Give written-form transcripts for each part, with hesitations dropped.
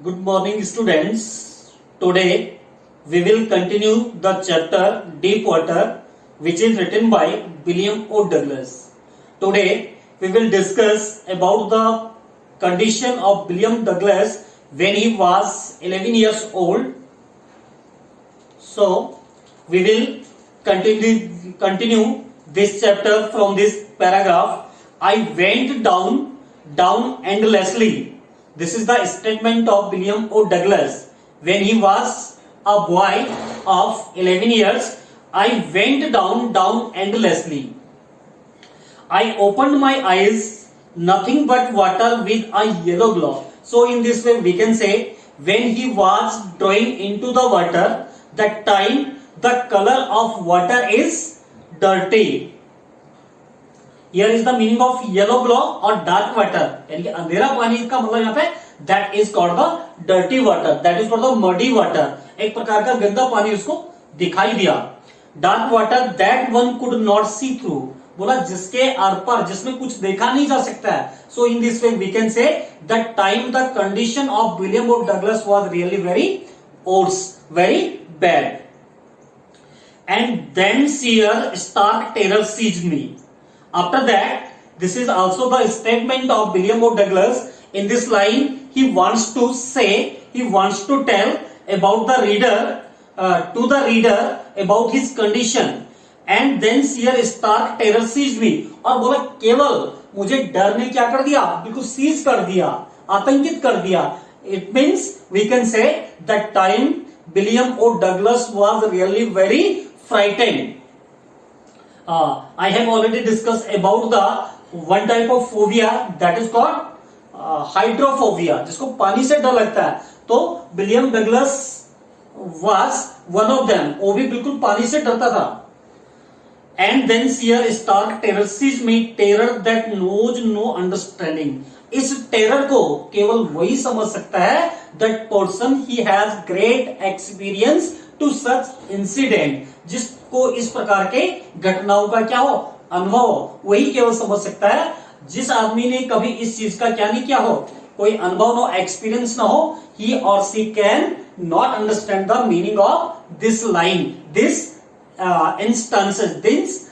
Good morning, students. Today we will continue the chapter Deep Water, which is written by William O. Douglas. Today we will discuss about the condition of William Douglas when he was 11 years old. So we will continue this chapter from this paragraph. I went down endlessly. This is the statement of William O. Douglas. When he was a boy of 11 years, I went down endlessly. I opened my eyes, nothing but water with a yellow glow. So in this way we can say, when he was drawing into the water, that time the color of water is dirty. Here is the meaning of yellow glow or dark water. यानी कि अंधेरा पानी का मतलब यहाँ पे that is called the dirty water, that is called the muddy water. एक प्रकार का गंदा पानी उसको दिखाई दिया. Dark water that one could not see through. बोला जिसके आर पार, जिसमें कुछ देखा नहीं जा सकता है. So in this way we can say that time the condition of William O. Douglas was really very worse, very bad. And then sheer stark terror seized me. After that, this is also the statement of William O. Douglas. In this line, he wants to say, he wants to tell about the reader, to the reader about his condition. And then sheer stark terror seized me. और बोला केवल मुझे डर ने क्या कर दिया, बिल्कुल सीज कर दिया, आतंकित कर दिया. It means we can say that time William O. Douglas was really very frightened. I have already discussed about the one type of phobia that is called hydrophobia, जिसको पानी से डर लगता है. तो William Douglas was one of them. वो भी बिल्कुल पानी से डरता था. And then sheer stark terror seized me, terror that knows no understanding. इस टेरर को केवल वही समझ सकता है that person he has great experience to such incident. जिसको इस प्रकार के घटनाओं का क्या हो, अनुभव हो, वही केवल समझ सकता है. जिस आदमी ने कभी इस चीज का क्या नहीं किया हो, कोई अनुभव नो, एक्सपीरियंस ना हो, he or she can not understand the meaning of this line, this instances, this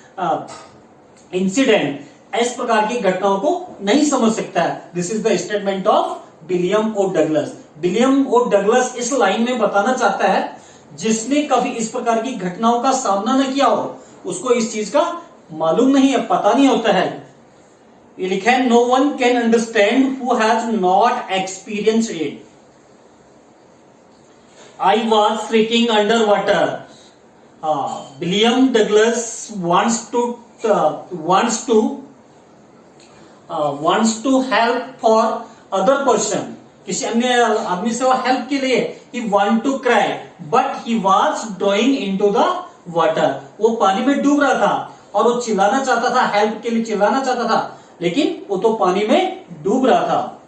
incident. इस प्रकार की घटनाओं को नहीं समझ सकता है. This is the statement of William O Douglas. William O Douglas इस लाइन में बताना चाहता है जिसने कभी इस प्रकार की घटनाओं का सामना न किया हो, उसको इस चीज का मालूम नहीं है, पता नहीं होता है. ये लिखा है, no one can understand who has not experience it. I was freaking under water. William Douglas wants to help for other person. किसी अन्य आदमी से वो हेल्प के लिए he want to cry, but he was drawing into the water. वो पानी में डूब रहा था और वो चिल्लाना चाहता था, हेल्प के लिए चिल्लाना चाहता था, लेकिन वो तो पानी में डूब रहा था.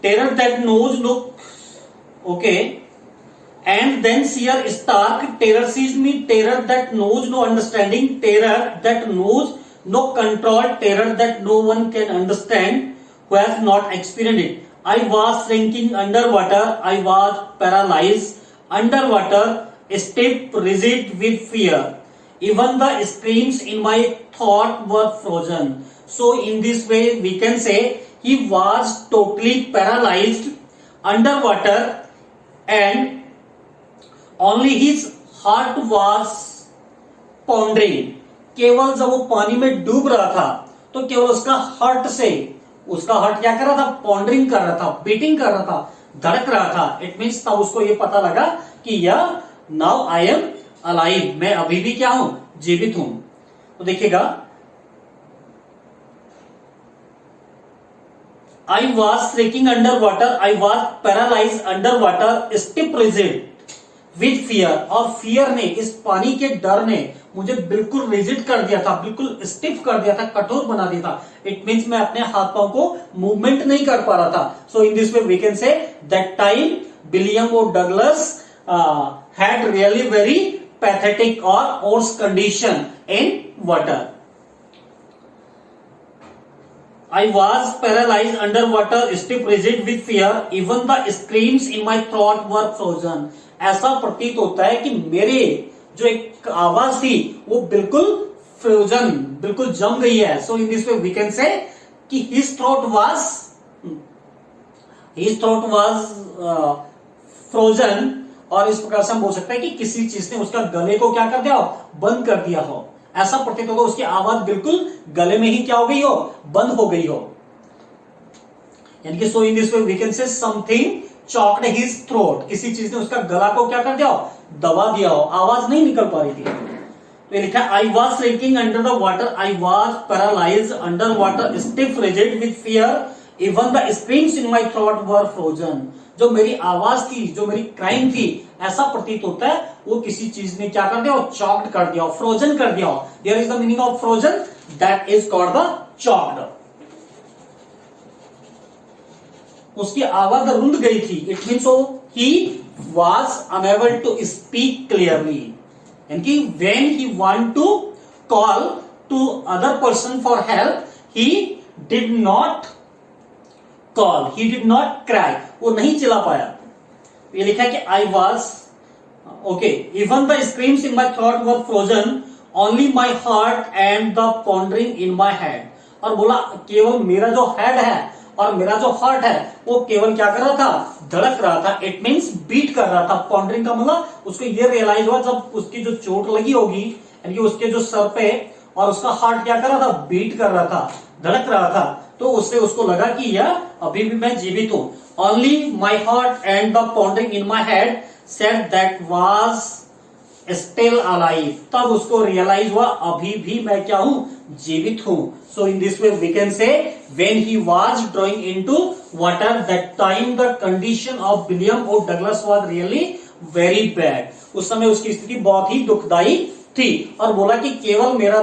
Terror that knows no, okay. And then sheer stark terror seized me, terror that knows no understanding, terror that knows no control, terror that no one can understand who has not experienced it. I was shrinking underwater, I was paralyzed underwater, stiff, rigid with fear. Even the streams in my thought were frozen. So in this way we can say he was totally paralyzed underwater and only his heart was pondering. केवल जब वो पानी में डूब रहा था तो केवल उसका हार्ट क्या कर रहा था, पॉन्डरिंग कर रहा था, बीटिंग कर रहा था, धड़क रहा था. इट मीन्स तब उसको ये पता लगा कि यह नाउ आई एम अलाइव, मैं अभी भी क्या हूं, जीवित हूं. तो देखिएगा, I was shrieking under water, I was paralyse under water, stiff rigid with fear. और फियर ने, इस पानी के डर ने मुझे बिल्कुल रिजिड कर दिया था, बिल्कुल स्टिफ कर दिया था, कठोर बना दिया था. इट मीन्स मैं अपने हाथ पांव को मूवमेंट नहीं कर पा रहा था. So in this way we can say that time William O Douglas had really very pathetic और worse condition in water. I was paralyzed underwater, stiff rigid with fear. Even the screams in my throat were frozen. ऐसा प्रतीत होता है कि मेरे जो एक आवाज थी वो बिल्कुल फ्रोजन, बिल्कुल जम गई है. So in this way we can say कि his throat was frozen. और इस प्रकार से हम बोल सकते हैं कि किसी चीज ने उसका गले को क्या कर दिया हो, बंद कर दिया हो. ऐसा प्रतीत होगा उसकी आवाज बिल्कुल गले में ही क्या हो गई हो, बंद हो गई हो. यानी कि so in this way we can say something choked his throat. किसी चीज ने उसका गला को क्या कर दिया हो, दबा दिया हो, आवाज नहीं निकल पा रही थी. तो ये लिखा I was shrinking under the water, I was paralysed under water, stiff rigid with fear, even the springs in my throat were frozen. जो मेरी आवाज थी, जो मेरी क्राइम थी, ऐसा प्रतीत होता है वो किसी चीज ने क्या कर दिया, चॉक्ड कर दिया, फ्रोजन कर दिया. There is the meaning of frozen, that is called the choked. उसकी आवाज रुंध गई थी. It means he was unable to speak clearly. यानी कि when he want to call to other person for help, he did not call, he did not cry. वो नहीं चिल्ला पाया. ये लिखा है कि I was okay, even the screams in my throat were frozen, only my heart and the pondering in my head. और बोला केवल मेरा जो हेड है और मेरा जो हार्ट है वो केवल क्या कर रहा था, धड़क रहा था. इट मीन्स बीट कर रहा था. पॉन्डरिंग का मतलब उसको ये रियलाइज हुआ जब उसकी जो चोट लगी होगी, यानी कि उसके जो सर पे, और उसका हार्ट क्या कर रहा था, बीट कर रहा था, धड़क रहा था. तो उससे उसको लगा कि यह अभी भी मैं जीवित हूं. Only my heart and the pondering in my head said that was still alive. तब उसको रियलाइज हुआ अभी भी मैं क्या हूं, जीवित हूं. So in this way we can say when he was drowning into water, that time the condition of William O Douglas was really very bad. उस समय उसकी स्थिति बहुत ही दुखदायी थी. और बोला कि केवल मेरा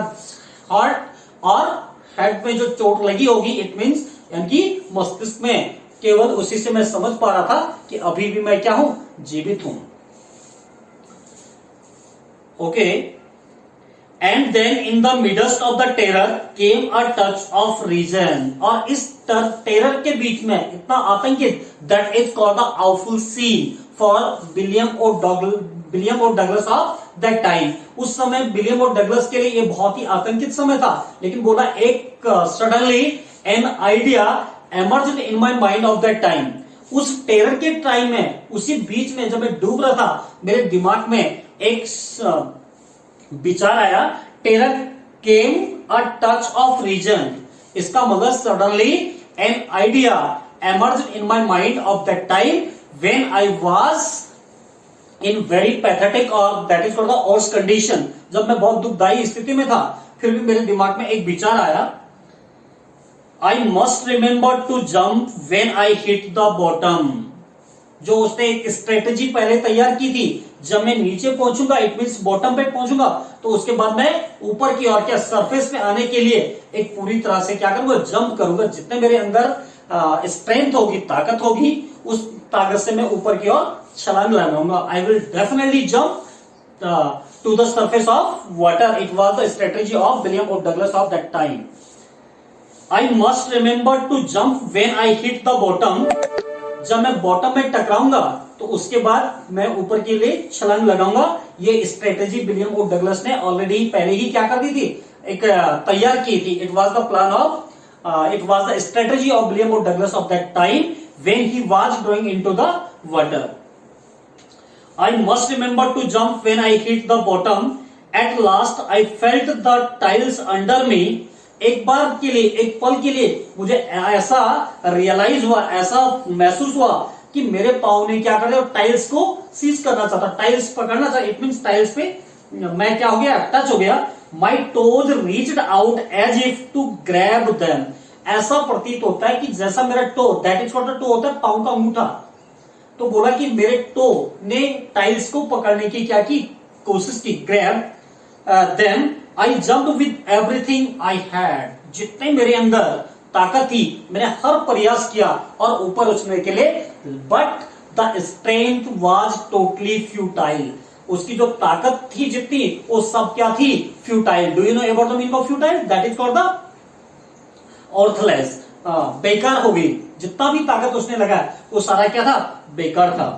हार्ट और हेड में जो चोट लगी होगी, इट मीन्स यानी कि मस्तिष्क में, केवल उसी से मैं समझ पा रहा था कि अभी भी मैं क्या हूं, जीवित हूं. Okay. And then in the midst of the terror came a touch of reason. और इस टेरर के बीच में इतना आतंकित, that is called the awful scene for William O Douglas of that time. उस समय विलियम और डगलस के लिए ये बहुत ही आतंकित समय था. लेकिन बोला एक suddenly an idea emerged in my mind of that time. उस टेरर के टाइम में, उसी बीच में जब मैं डूब रहा था, मेरे दिमाग में एक विचार आया. Terror came a touch of reason. इसका मतलब suddenly an idea emerged in my mind of that time when I was in very pathetic और that is called the worst condition. जब मैं बहुत दुखदायी स्थिति में था, फिर भी मेरे दिमाग में एक विचार आया. I must remember to jump when I hit the bottom. जो उसने एक स्ट्रेटेजी पहले तैयार की थी, जब मैं नीचे पहुंचूंगा, इट मीन्स बॉटम पे पहुंचूंगा, तो उसके बाद मैं ऊपर की ओर क्या सरफेस पे आने के लिए एक पूरी तरह से क्या करूंगा, जंप करूंगा. जितने मेरे अंदर स्ट्रेंथ होगी, ताकत होगी, उस ताकत से मैं ऊपर की ओर छलांग लगाऊंगा. I will definitely jump to the surface of water. It was the strategy of William O Douglas of that time. I must remember to jump when I hit the bottom. जब मैं बॉटम में टकराऊंगा तो उसके बाद मैं ऊपर के लिए छलांग लगाऊंगा. ये स्ट्रेटेजी विलियम ओ डगलस ने ऑलरेडी पहले ही क्या कर दी थी, एक तैयार की थी. It was the plan of, it was the strategy of William O Douglas of that time when he was going into the water. I must remember to jump when I hit the bottom. At last I felt the tiles under me. एक बार के लिए, एक पल के लिए मुझे ऐसा realise हुआ, ऐसा महसूस हुआ कि मेरे पाँव ने क्या कर दिया, टाइल्स को सीज करना चाहता, टाइल्स पकड़ना चाहता. इट मीन्स टाइल्स पे मैं क्या हो गया, टच हो गया. My toes reached out as if to grab them. ऐसा प्रतीत होता है कि जैसा मेरा toe, that is called toe, होता है पाँव का अंगूठा. तो बोला कि मेरे टो ने टाइल्स को पकड़ने की क्या की, कोशिश की, grab. Then I jumped with everything I had. जितने मेरे अंदर ताकत थी, मैंने हर प्रयास किया और ऊपर उछलने के लिए. But the strength was totally futile. उसकी जो ताकत थी जितनी, वो सब क्या थी, futile. Do you know about the meaning of futile? That is called the worthless, बेकार हो गई, जितना भी ताकत उसने लगाया वो सारा क्या था, बेकार था।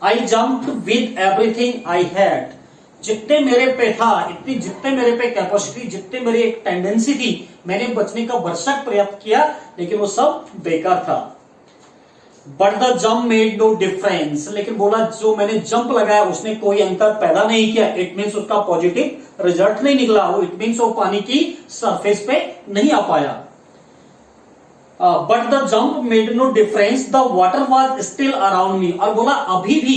आई jumped with everything I had, जितने मेरे पे था, इतनी जितने मेरे पे कैपेसिटी, जितने मेरी एक टेंडेंसी थी, मैंने बचने का भरसक प्रयत्न किया, लेकिन वो सब बेकार था। But the jump made no difference, लेकिन बोला जो मैंने जंप लगाया उसने कोई अंतर पैदा नहीं किया। इट मीन्स उसका पॉजिटिव रिजल्ट नहीं निकला, वो इट मीन्स वो पानी की सरफेस पे नहीं आ पाया। But the jump made no difference, the water was still around me, और बोला अभी भी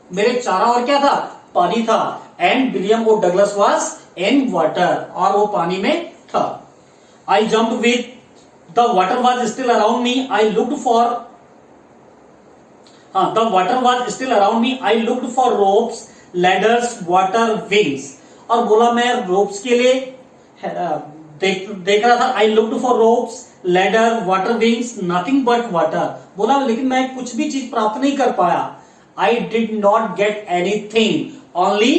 मेरे चारों ओर क्या था, पानी था। And William O Douglas was in water, और वो पानी में था। I jump with the water was still around me, I looked for, the water was still around me, I looked for ropes, ladders, water wings, और बोला मैं ropes के लिए देख रहा था। I looked for ropes, ladder, water wings, nothing but water, बोला लेकिन मैं कुछ भी चीज प्राप्त नहीं कर पाया। I did not get anything, only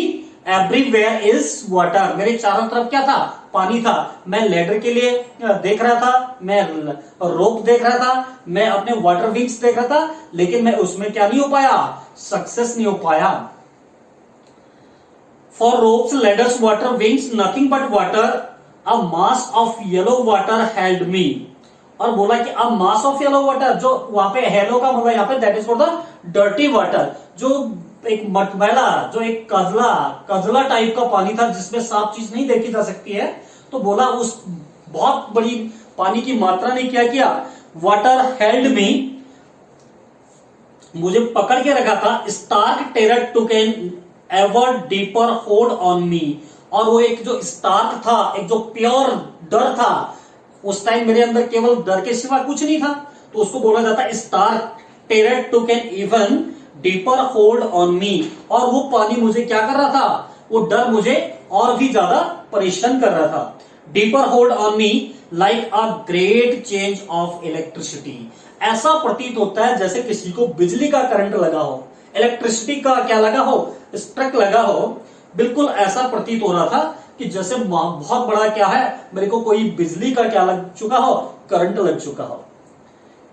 everywhere is water, मेरे चारों तरफ क्या था, पानी था। मैं लैडर के लिए देख रहा था, मैं रोप देख रहा था, मैं अपने वाटर विंग्स देख रहा था, लेकिन मैं उसमें क्या नहीं हो पाया, सक्सेस नहीं हो पाया। For ropes, ladders, water wings, nothing but water, a mass of yellow water held मी, और बोला कि अ मास ऑफ येलो वाटर, जो वहां पे येलो का मतलब यहाँ पे that is for the dirty water, जो एक मटमैला, जो एक कजला टाइप का पानी था जिसमें साफ चीज नहीं देखी जा सकती है। तो बोला उस बहुत बड़ी पानी की मात्रा ने क्या किया, वाटर हेल्ड मी, मुझे पकड़ के रखा था। Stark terror took an ever deeper hold on me, और वो एक जो स्टार्क था, एक जो प्योर डर था, उस टाइम मेरे अंदर केवल डर के सिवा कुछ नहीं था, तो उसको बोला जाता है stark terror took an even deeper hold on me, और वो पानी मुझे क्या कर रहा था, वो डर मुझे और भी ज्यादा परेशान कर रहा था। Deeper hold on me like a great change of electricity, ऐसा प्रतीत होता है जैसे किसी को बिजली का करंट लगा हो, इलेक्ट्रिसिटी का क्या लगा हो, स्ट्रक लगा हो, बिल्कुल ऐसा प्रतीत हो रहा था कि जैसे बहुत बड़ा क्या है, मेरे को कोई बिजली का क्या लग चुका हो, करंट लग चुका हो।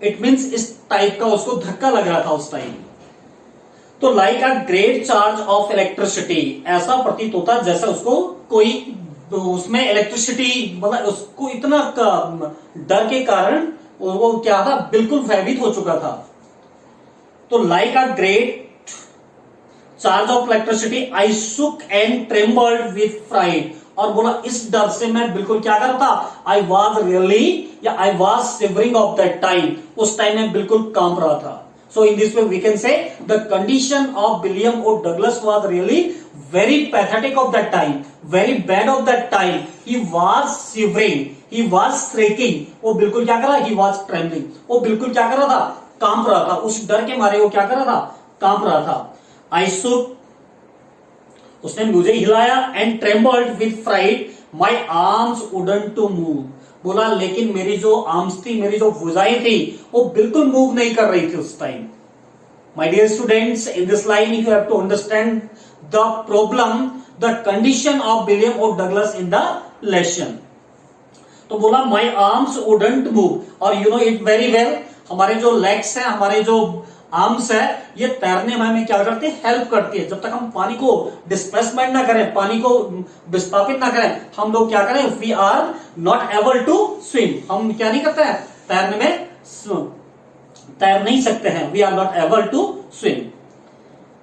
इट मीन्स इस टाइप का उसको धक्का लग रहा था उस टाइम। तो like a great charge of electricity, ऐसा प्रतीत होता है जैसे उसको कोई उसमें इलेक्ट्रिसिटी, मतलब उसको इतना डर के कारण वो क्या था, बिल्कुल भयभीत हो चुका था। तो like a great charge of electricity I shook and trembled with fright, और बोला इस डर से मैं बिल्कुल क्या कर रहा था, आई वॉज रियली, या I was shivering of that time, उस टाइम में बिल्कुल कांप रहा था। So in this way we can say the condition of William O. Douglas was really very pathetic of that time, very bad of that time. He was shivering, he was shaking. वो बिल्कुल क्या कर रहा, he was trembling. वो बिल्कुल क्या कर रहा था, कांप रहा था, उस डर के मारे वो क्या कर रहा था, कांप रहा था। I shook, उसने मुझे हिलाया, and trembled with fright. My arms wouldn't to move. बोला लेकिन मेरी जो आर्म्स थी, मेरी जो भुजाएं थी, वो बिल्कुल मूव नहीं कर रही थी उस time. My dear students, in this line you have to understand the problem, the condition of William O Douglas in the lesson. तो बोला माय आर्म्स वुडंट मूव, और you know it very well, हमारे जो legs हैं, हमारे जो arms है, ये तैरने में हमें क्या करती है, हेल्प करती है। जब तक हम पानी को डिस्प्लेसमेंट ना करें, पानी को विस्थापित ना करें, हम लोग क्या करें, we are not able to swim, हम क्या नहीं करते हैं, तैरने में तैर नहीं सकते हैं, we are not able to swim.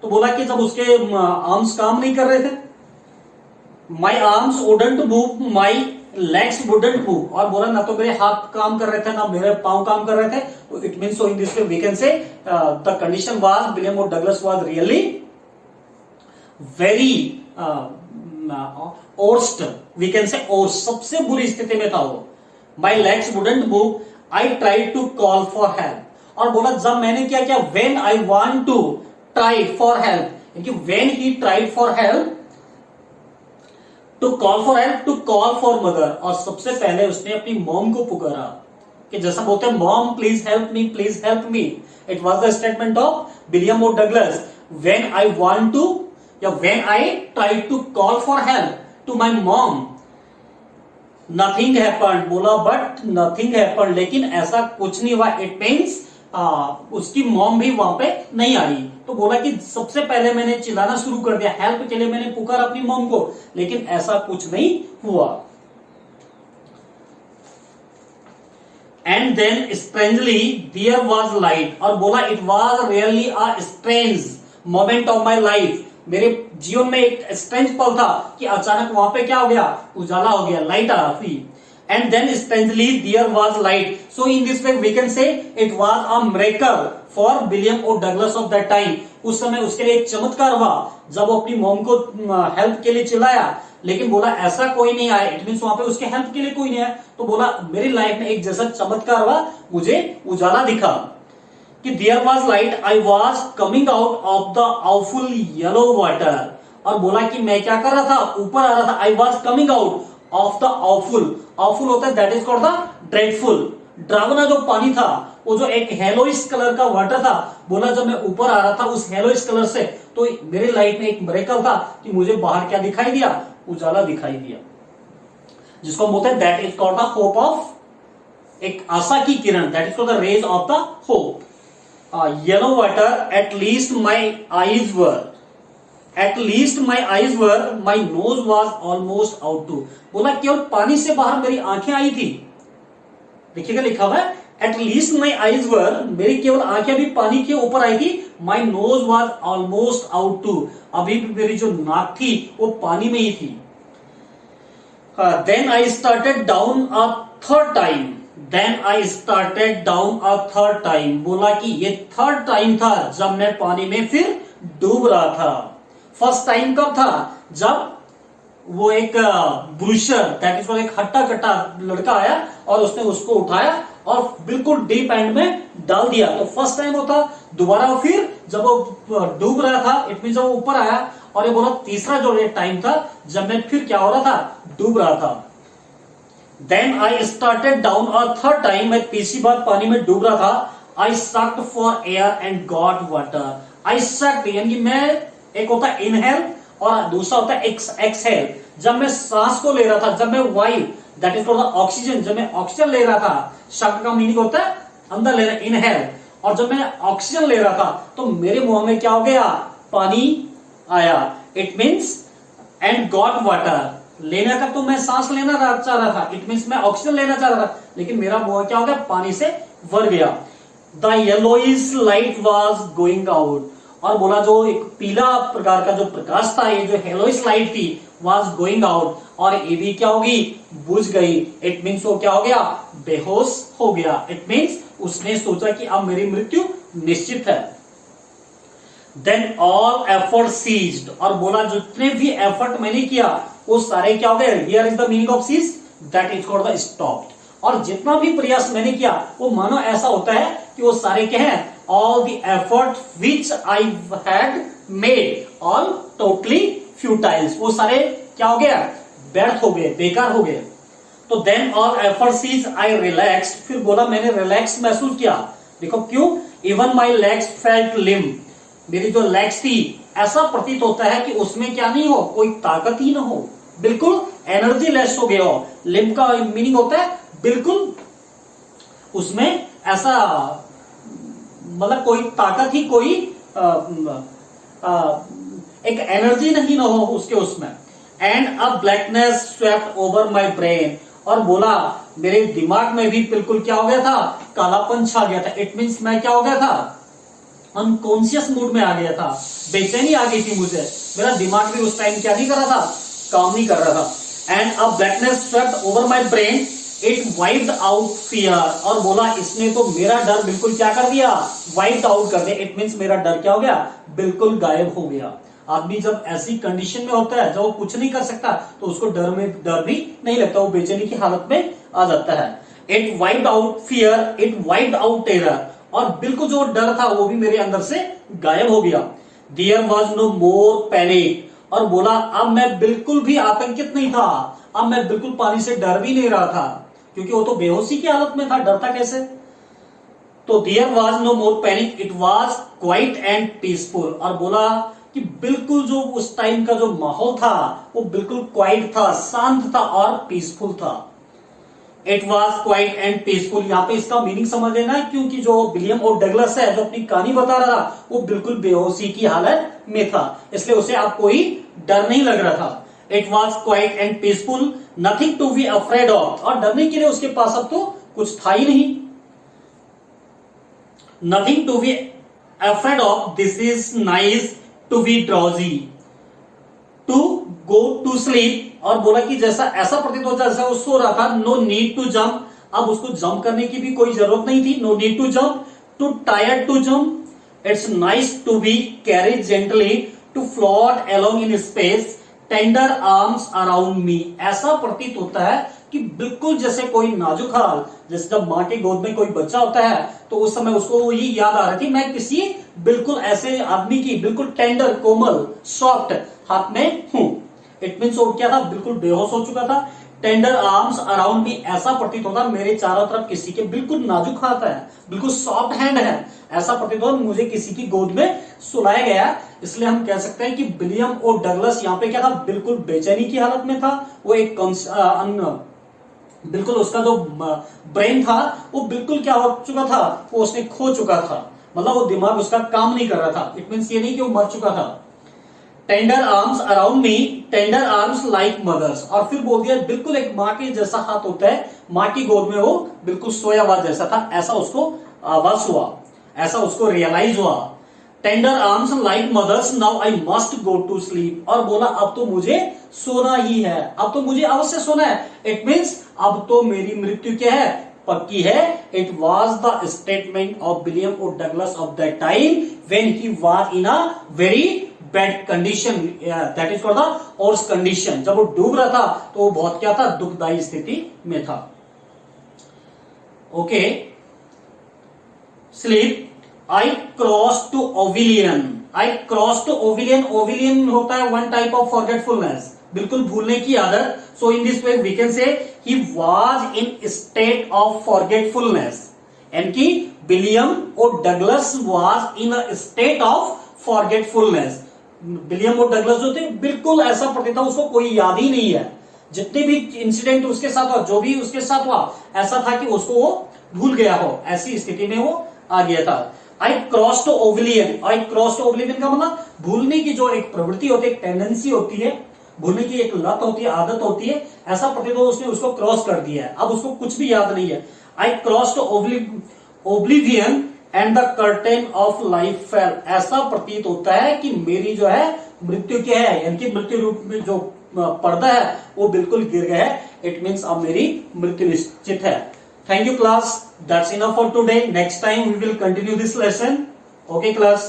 तो बोला कि जब उसके आर्म्स काम नहीं कर रहे थे, my arms wouldn't move, my legs wouldn't move, और बोला ना तो मेरे हाथ काम कर रहे थे, ना मेरे पांव काम कर रहे थे। तो it means so in this way we can say the condition was William O Douglas was really very worst, we can say worst, सबसे बुरी स्थिति में था वो। My legs wouldn't move, I tried to call for help, और बोला जब मैंने क्या किया, when I want to try for help, क्योंकि when he tried for help, to call for help, to call for mother, और सबसे पहले उसने अपनी मॉम को पुकारा, कि जैसा बोलते हैं mom please help me, please help me. It was the statement of William O Douglas, when I want to, या when I try to call for help to my mom, nothing happened, बोला but nothing happened, लेकिन ऐसा कुछ नहीं हुआ। It means उसकी mom भी वहां पे नहीं आई। तो बोला कि सबसे पहले मैंने चिल्लाना शुरू कर दिया, हेल्प के लिए मैंने पुकारा अपनी मॉम को, लेकिन ऐसा कुछ नहीं हुआ। And then strangely there was light, और बोला it was really a strange moment of my life, मेरे जीवन में एक स्ट्रेंज पल था कि अचानक वहां पे क्या हो गया, उजाला हो गया, लाइट आ गई। And then strangely there was light. So in this way we can say it was a miracle for William O. Douglas of that time. उस समय उसके लिए एक चमत्कार हुआ जब वो अपनी मॉम को हेल्प के लिए चिल्लाया, लेकिन बोला ऐसा कोई नहीं आया। इट मीन्स वहां पे उसके हेल्प के लिए कोई नहीं आया। तो बोला मेरी लाइफ में एक जैसा चमत्कार हुआ, मुझे उजाला दिखा कि there was light, I was coming out of the awful yellow water। और बोला कि मैं क्या कर रहा था, ऊपर आ रहा था। I was coming out of the awful, awful होता है that is called the dreadful, ड्रावना जो पानी था, वो जो एक हेलोइश कलर का वाटर था। बोला जब मैं ऊपर आ रहा था उस हेलोइश कलर से, तो मेरी लाइफ में एक मिरेकल था कि मुझे बाहर क्या दिखाई दिया, उजाला दिखाई दिया, जिसको हम बोलते हैं that is called the hope of, एक आशा की किरण, that is called the rays of the hope. Yellow water, at least my eyes were, at least my eyes were, my nose was almost out too. बोला केवल पानी से बाहर मेरी आंखें आई थी। देखिएगा लिखा हुआ है at least my eyes were, मेरी केवल आंखें भी पानी के ऊपर आई थी। My nose was almost out too, अभी भी मेरी जो नाक थी वो पानी में ही थी। Then I started down a third time, then I started down a third time. बोला कि ये थर्ड टाइम था जब मैं पानी में फिर डूब रहा था। फर्स्ट टाइम कब था, जब वो एक ब्रूशर, दैट इज एक हट्टा कट्टा लड़का आया और उसने उसको उठाया और बिल्कुल डीप एंड में डाल दिया। तो फर्स्ट टाइम वो था। दोबारा फिर जब वो डूब रहा था, इट मीन जब वो ऊपर आया। और ये बोला तीसरा जो टाइम था जब मैं फिर क्या हो रहा था, डूब रहा था। Then I started down a third time, मैं तीसरी बार पानी में डूब रहा था। I sucked for air and got water. I sucked यानी मैं, एक होता है इनहेल और दूसरा होता है एक्सहेल। जब मैं सांस को ले रहा था, जब मैं वायु, दैट इज कॉल्ड ऑक्सीजन, जब मैं ऑक्सीजन ले रहा था, शब्द का मीनिंग होता है अंदर लेना, इनहेल। और जब मैं ऑक्सीजन ले रहा था तो मेरे मुंह में क्या हो गया, पानी आया। It means and got water, लेने तक तो मैं सांस लेना चाह रहा था, इट मीन्स मैं ऑक्सीजन लेना चाह रहा था, लेकिन मेरा मुंह क्या हो गया, पानी से भर गया। The yellowish light was going out, और बोला जो एक पीला प्रकार का जो प्रकाश था, ये जो हेलोइश लाइट थी, वाज गोइंग आउट, और ये भी क्या होगी, बुझ गई। इट मीन्स वो क्या हो गया, बेहोश हो गया। इट मीन्स उसने सोचा कि अब मेरी मृत्यु निश्चित है। देन ऑल एफर्ट सीज्ड, और बोला जितने भी एफर्ट मैंने किया वो सारे क्या हो गए, here is the meaning of cease, that is called the stopped. और जितना भी प्रयास मैंने किया वो मानो ऐसा होता है कि वो सारे क्या है, all the effort which I had made all totally futile, वो सारे क्या हो गया, व्यर्थ हो गए, बेकार हो गए। तो then all effort ceased, I relaxed, फिर बोला मैंने रिलैक्स महसूस किया। देखो क्यों, even my legs felt limp, मेरी जो लेग्स थी ऐसा प्रतीत होता है कि उसमें क्या नहीं हो, कोई ताकत ही ना हो, बिल्कुल एनर्जी लेस हो गया हो। लिम्प का मीनिंग होता है बिल्कुल उसमें ऐसा, मतलब कोई ताकत ही, कोई एक एनर्जी नहीं ना हो उसके उसमें। And a blackness swept over my brain, और बोला मेरे दिमाग में भी बिल्कुल क्या हो गया था, कालापन छा गया था। इट मीन्स मैं क्या हो गया था, अनकॉन्शियस मूड में आ गया था, बेचैनी आ गई थी मुझे, मेरा दिमाग भी उस टाइम क्या नहीं कर रहा था, काम नहीं कर रहा था। And a blackness swept over my brain, it wiped out fear, और बोला इसने तो मेरा डर बिल्कुल क्या कर दिया, वाइप्ड आउट कर दिया। इट मीन्स मेरा डर क्या हो गया, बिल्कुल गायब हो गया। आदमी जब ऐसी कंडीशन में होता है, जब वो कुछ नहीं कर सकता, तो उसको डर भी नहीं लगता, वो बेचैनी की हालत में आ जाता है। It wiped out fear, it wiped out terror, और बिल्कुल जो डर था वो भी मेरे अंदर से गायब हो गया। There was no more panic, और बोला अब मैं बिल्कुल भी आतंकित नहीं था, अब मैं बिल्कुल पानी से डर भी नहीं रहा था, क्योंकि वो तो बेहोशी की हालत में था, डरता कैसे। तो there was no more panic, it was quiet and peaceful, और बोला कि बिल्कुल जो उस टाइम का जो माहौल था वो बिल्कुल क्वाइट था, शांत था और पीसफुल था। It was quiet and peaceful. यहाँ पे इसका मीनिंग समझ लेना है, क्योंकि जो विलियम ओ डगलस है जो अपनी कहानी बता रहा था वो बिल्कुल बेहोशी की हालत में था, इसलिए उसे अब कोई डर नहीं लग रहा था। It was quiet and peaceful, nothing to be afraid of, और डरने के लिए उसके पास अब तो कुछ था ही नहीं। Nothing to be afraid of, this is nice to be drowsy, to go to sleep, और बोला कि जैसा ऐसा प्रतीत होता जैसा वो सो रहा था। नो नीड टू जंप, अब उसको जंप करने की भी कोई जरूरत नहीं थी। No need to jump, too tired to jump, it's nice to be carried gently, to float along in space, tender arms around me. ऐसा प्रतीत होता है कि बिल्कुल जैसे कोई नाजुक हाल, जैसे जब माँ के गोद में कोई बच्चा होता है तो उस समय उसको ये याद आ रही थी मैं किसी बिल्कुल ऐसे आदमी की बिल्कुल टेंडर, कोमल, सॉफ्ट हाथ में हूं। इट मीन्स वो क्या था, बिल्कुल बेहोश हो चुका था। टेंडर आर्म्स अराउंड मी, ऐसा प्रतीत होता मेरे चारों तरफ किसी के बिल्कुल नाजुक हाथ है, बिल्कुल सॉफ्ट हैंड है, ऐसा प्रतीत होता मुझे किसी की गोद में सुलाया गया। इसलिए हम कह सकते हैं कि विलियम ओ डगलस यहाँ पे क्या था, बिल्कुल बेचैनी की हालत में था। वो एक बिल्कुल उसका जो ब्रेन था वो बिल्कुल क्या हो चुका था, वो उसने खो चुका था, मतलब वो दिमाग उसका काम नहीं कर रहा था। इट मीन्स ये नहीं कि वो मर चुका था। Tender arms around me, tender arms like mother's, और फिर बोल दिया बिल्कुल एक माँ के जैसा हाथ होता है, माँ की गोद में वो बिल्कुल सोया हुआ जैसा था, ऐसा उसको आवाज हुआ, ऐसा उसको रियलाइज हुआ। Tender arms like mother's, now I must go to sleep, और बोला अब तो मुझे सोना ही है, अब तो मुझे अवश्य सोना है। इट मीन्स अब तो मेरी मृत्यु क्या है, पक्की है। It was the statement of William O Douglas of that time when he was in a very bad condition, that is called the worse condition. जब वो डूब रहा था तो वो बहुत क्या था, दुखदायी स्थिति में था। Okay, sleep. I cross to oblivion, I cross to oblivion, oblivion होता है वन टाइप ऑफ फॉरगेटफुलनेस, बिल्कुल भूलने की आदत। So in this way we can say he was in state of forgetfulness, यानी कि William O Douglas was in a state of forgetfulness. William O Douglas जो थे बिल्कुल ऐसा प्रतीत था उसको कोई याद ही नहीं है, जितने भी इंसिडेंट उसके साथ हुआ, जो भी उसके साथ हुआ, ऐसा था कि उसको वो भूल गया हो, ऐसी स्थिति में वो आ गया था। I cross to oblivion, I cross to oblivion का मतलब भूलने की जो एक प्रवृत्ति होती है, एक टेंडेंसी होती है, भूलने की एक लत होती है, आदत होती है, ऐसा प्रतीत हो उसने उसको क्रॉस कर दिया है, अब उसको कुछ भी याद नहीं है। I cross to oblivion and the curtain of life fell, ऐसा प्रतीत होता है कि मेरी जो है मृत्यु क्या है, यानी कि मृत्यु रूप में जो पर्दा है वो बिल्कुल गिर गया है। इट मीन्स अब मेरी मृत्यु निश्चित है। Thank you class, that's enough for today. Next time we will continue this lesson. Okay class.